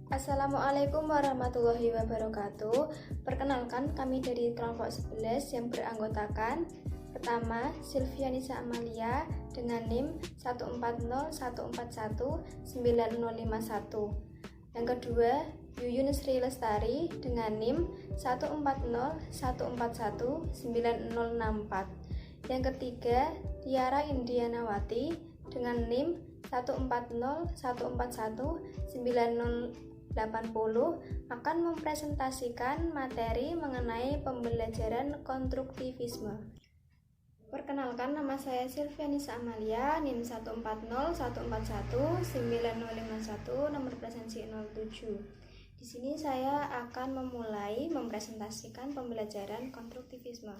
Assalamualaikum warahmatullahi wabarakatuh. Perkenalkan, kami dari kelompok 11 yang beranggotakan pertama, Silvianisa Amalia dengan NIM 14014190051. Yang kedua, Yuyun Sri Lestari dengan NIM 14014190064. Yang ketiga, Tiara Indianawati dengan NIM 14014190080 akan mempresentasikan materi mengenai pembelajaran konstruktivisme. Perkenalkan, nama saya Silvianisa Amalia, NIM 14014190051, nomor presensi 07. Di sini saya akan memulai mempresentasikan pembelajaran konstruktivisme.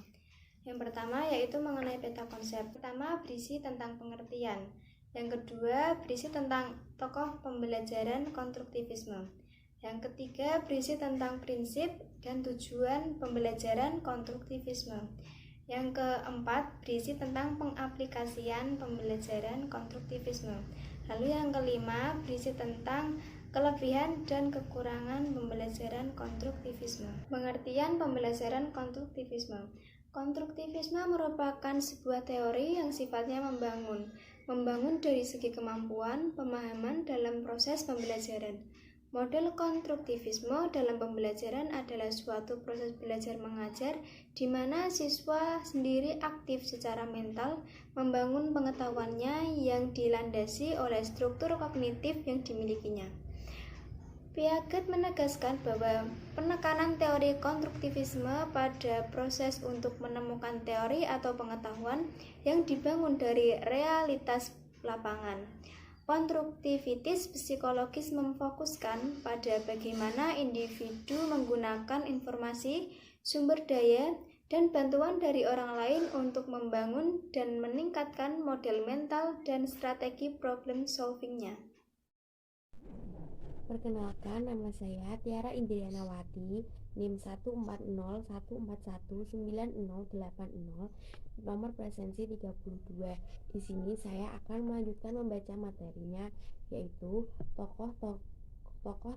Yang pertama yaitu mengenai peta konsep. Pertama berisi tentang pengertian. Yang kedua berisi tentang tokoh pembelajaran konstruktivisme. Yang ketiga berisi tentang prinsip dan tujuan pembelajaran konstruktivisme. Yang keempat berisi tentang pengaplikasian pembelajaran konstruktivisme. Lalu yang kelima berisi tentang kelebihan dan kekurangan pembelajaran konstruktivisme. Pengertian pembelajaran konstruktivisme. Konstruktivisme merupakan sebuah teori yang sifatnya membangun dari segi kemampuan, pemahaman dalam proses pembelajaran. Model konstruktivisme dalam pembelajaran adalah suatu proses belajar mengajar di mana siswa sendiri aktif secara mental membangun pengetahuannya yang dilandasi oleh struktur kognitif yang dimilikinya. Piaget menegaskan bahwa penekanan teori konstruktivisme pada proses untuk menemukan teori atau pengetahuan yang dibangun dari realitas lapangan. Konstruktivitis psikologis memfokuskan pada bagaimana individu menggunakan informasi, sumber daya, dan bantuan dari orang lain untuk membangun dan meningkatkan model mental dan strategi problem solving-nya. Perkenalkan, nama saya Tiara Indianawati, NIM 14014190080, nomor presensi 32. Di sini saya akan melanjutkan membaca materinya, yaitu tokoh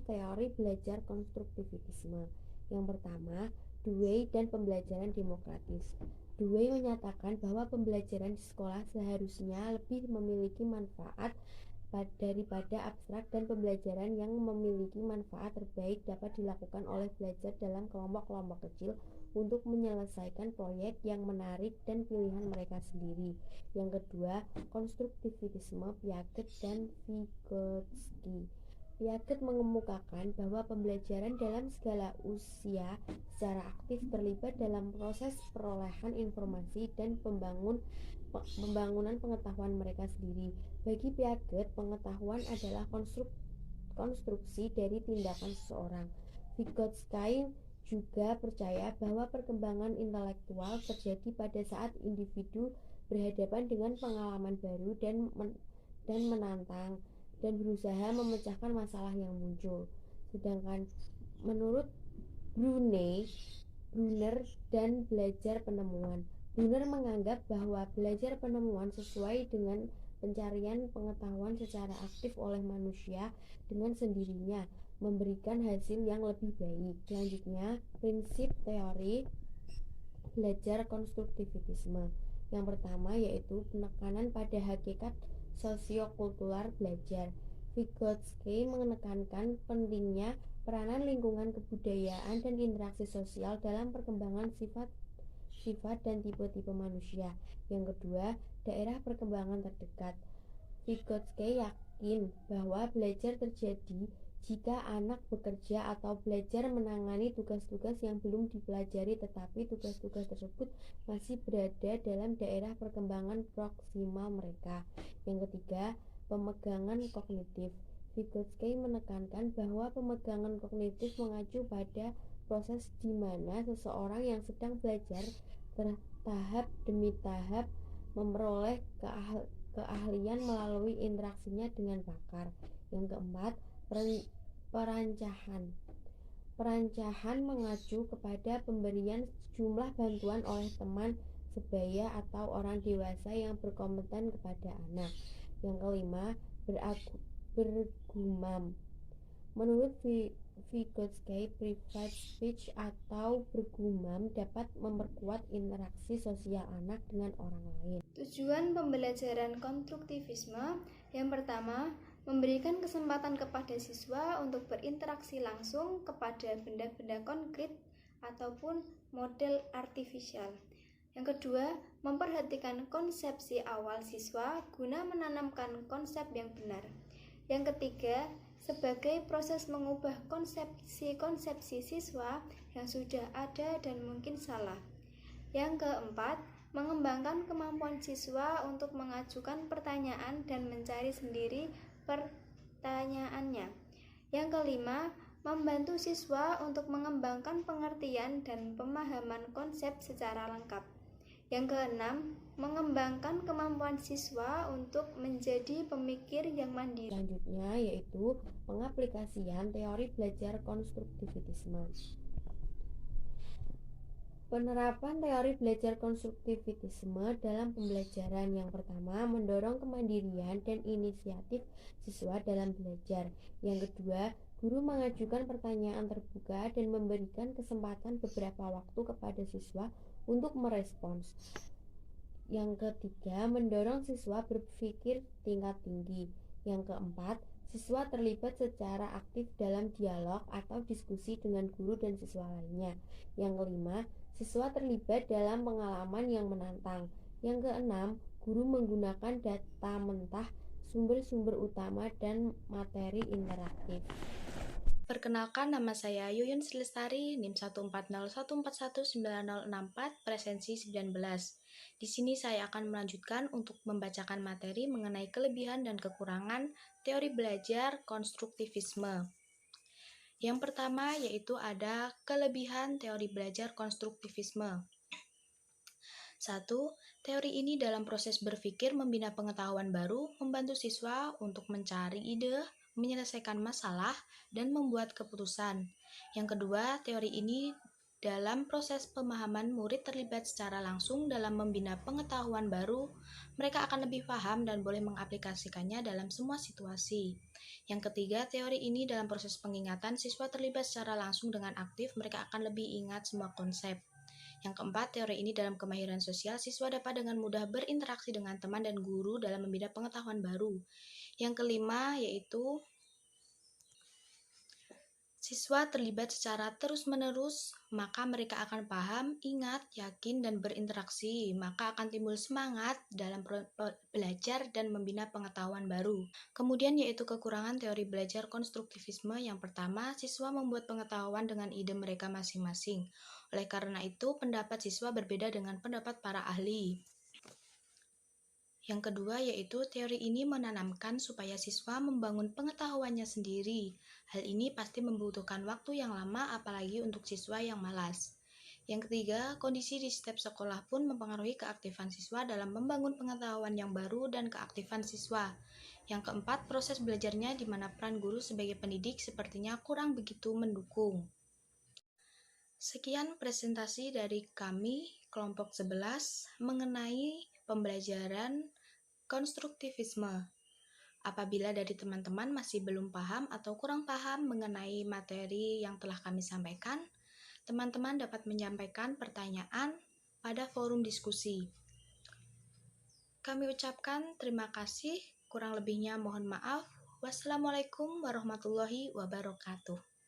teori belajar konstruktivisme. Yang pertama, Dewey dan pembelajaran demokratis. Dewey menyatakan bahwa pembelajaran di sekolah seharusnya lebih memiliki manfaat daripada abstrak, dan pembelajaran yang memiliki manfaat terbaik dapat dilakukan oleh belajar dalam kelompok-kelompok kecil untuk menyelesaikan proyek yang menarik dan pilihan mereka sendiri. Yang kedua, konstruktivisme Piaget dan Vygotsky. Piaget mengemukakan bahwa pembelajaran dalam segala usia secara aktif terlibat dalam proses perolehan informasi dan pembangunan pengetahuan mereka sendiri. Bagi Piaget, pengetahuan adalah konstruksi dari tindakan seseorang. Vygotsky juga percaya bahwa perkembangan intelektual terjadi pada saat individu berhadapan dengan pengalaman baru dan menantang dan berusaha memecahkan masalah yang muncul. Sedangkan menurut Brunner dan belajar penemuan, Brunner menganggap bahwa belajar penemuan sesuai dengan pencarian pengetahuan secara aktif oleh manusia dengan sendirinya memberikan hasil yang lebih baik. Selanjutnya, prinsip teori belajar konstruktivisme. Yang pertama yaitu penekanan pada hakikat sosiokultural belajar. Vygotsky menekankan pentingnya peranan lingkungan kebudayaan dan interaksi sosial dalam perkembangan sifat dan tipe-tipe manusia. Yang kedua, daerah perkembangan terdekat. Vygotsky yakin bahwa belajar terjadi jika anak bekerja atau belajar menangani tugas-tugas yang belum dipelajari, tetapi tugas-tugas tersebut masih berada dalam daerah perkembangan proksimal mereka. Yang ketiga, pemegangan kognitif. Vygotsky menekankan bahwa pemegangan kognitif mengacu pada proses di mana seseorang yang sedang belajar tahap demi tahap memperoleh keahlian melalui interaksinya dengan pakar. Yang keempat, perancahan mengacu kepada pemberian sejumlah bantuan oleh teman sebaya atau orang dewasa yang berkompeten kepada anak. Yang kelima, bergumam. Menurut Vygotsky, private speech atau bergumam dapat memperkuat interaksi sosial anak dengan orang lain. Tujuan pembelajaran konstruktivisme yang pertama, memberikan kesempatan kepada siswa untuk berinteraksi langsung kepada benda-benda konkret ataupun model artifisial. Yang kedua, memperhatikan konsepsi awal siswa guna menanamkan konsep yang benar. Yang ketiga, sebagai proses mengubah konsepsi siswa yang sudah ada dan mungkin salah. Yang keempat, mengembangkan kemampuan siswa untuk mengajukan pertanyaan dan mencari sendiri pertanyaannya. Yang kelima, membantu siswa untuk mengembangkan pengertian dan pemahaman konsep secara lengkap. Yang keenam, mengembangkan kemampuan siswa untuk menjadi pemikir yang mandiri. Selanjutnya yaitu pengaplikasian teori belajar konstruktivisme. Penerapan teori belajar konstruktivisme dalam pembelajaran. Yang pertama, mendorong kemandirian dan inisiatif siswa dalam belajar. Yang kedua, guru mengajukan pertanyaan terbuka dan memberikan kesempatan beberapa waktu kepada siswa untuk merespons. Yang ketiga, mendorong siswa berpikir tingkat tinggi. Yang keempat, siswa terlibat secara aktif dalam dialog atau diskusi dengan guru dan siswa lainnya. Yang kelima, siswa terlibat dalam pengalaman yang menantang. Yang keenam, guru menggunakan data mentah, sumber-sumber utama, dan materi interaktif. Perkenalkan, nama saya Yuyun Sri Lestari, NIM 14014190064, presensi 19. Di sini saya akan melanjutkan untuk membacakan materi mengenai kelebihan dan kekurangan teori belajar konstruktivisme. Yang pertama yaitu ada kelebihan teori belajar konstruktivisme. 1. Teori ini dalam proses berpikir membina pengetahuan baru, membantu siswa untuk mencari ide, menyelesaikan masalah, dan membuat keputusan. Yang kedua, teori ini dalam proses pemahaman murid terlibat secara langsung dalam membina pengetahuan baru, mereka akan lebih paham dan boleh mengaplikasikannya dalam semua situasi. Yang ketiga, teori ini dalam proses pengingatan, siswa terlibat secara langsung dengan aktif, mereka akan lebih ingat semua konsep. Yang keempat, teori ini dalam kemahiran sosial, siswa dapat dengan mudah berinteraksi dengan teman dan guru dalam membina pengetahuan baru. Yang kelima yaitu siswa terlibat secara terus-menerus, maka mereka akan paham, ingat, yakin, dan berinteraksi. Maka akan timbul semangat dalam belajar dan membina pengetahuan baru. Kemudian yaitu kekurangan teori belajar konstruktivisme. Yang pertama, siswa membuat pengetahuan dengan ide mereka masing-masing. Oleh karena itu, pendapat siswa berbeda dengan pendapat para ahli. Yang kedua yaitu teori ini menanamkan supaya siswa membangun pengetahuannya sendiri. Hal ini pasti membutuhkan waktu yang lama apalagi untuk siswa yang malas. Yang ketiga, kondisi di setiap sekolah pun mempengaruhi keaktifan siswa dalam membangun pengetahuan yang baru dan keaktifan siswa. Yang keempat, proses belajarnya di mana peran guru sebagai pendidik sepertinya kurang begitu mendukung. Sekian presentasi dari kami, kelompok 11, mengenai pembelajaran konstruktivisme. Apabila dari teman-teman masih belum paham atau kurang paham mengenai materi yang telah kami sampaikan, teman-teman dapat menyampaikan pertanyaan pada forum diskusi. Kami ucapkan terima kasih, kurang lebihnya mohon maaf. Wassalamualaikum warahmatullahi wabarakatuh.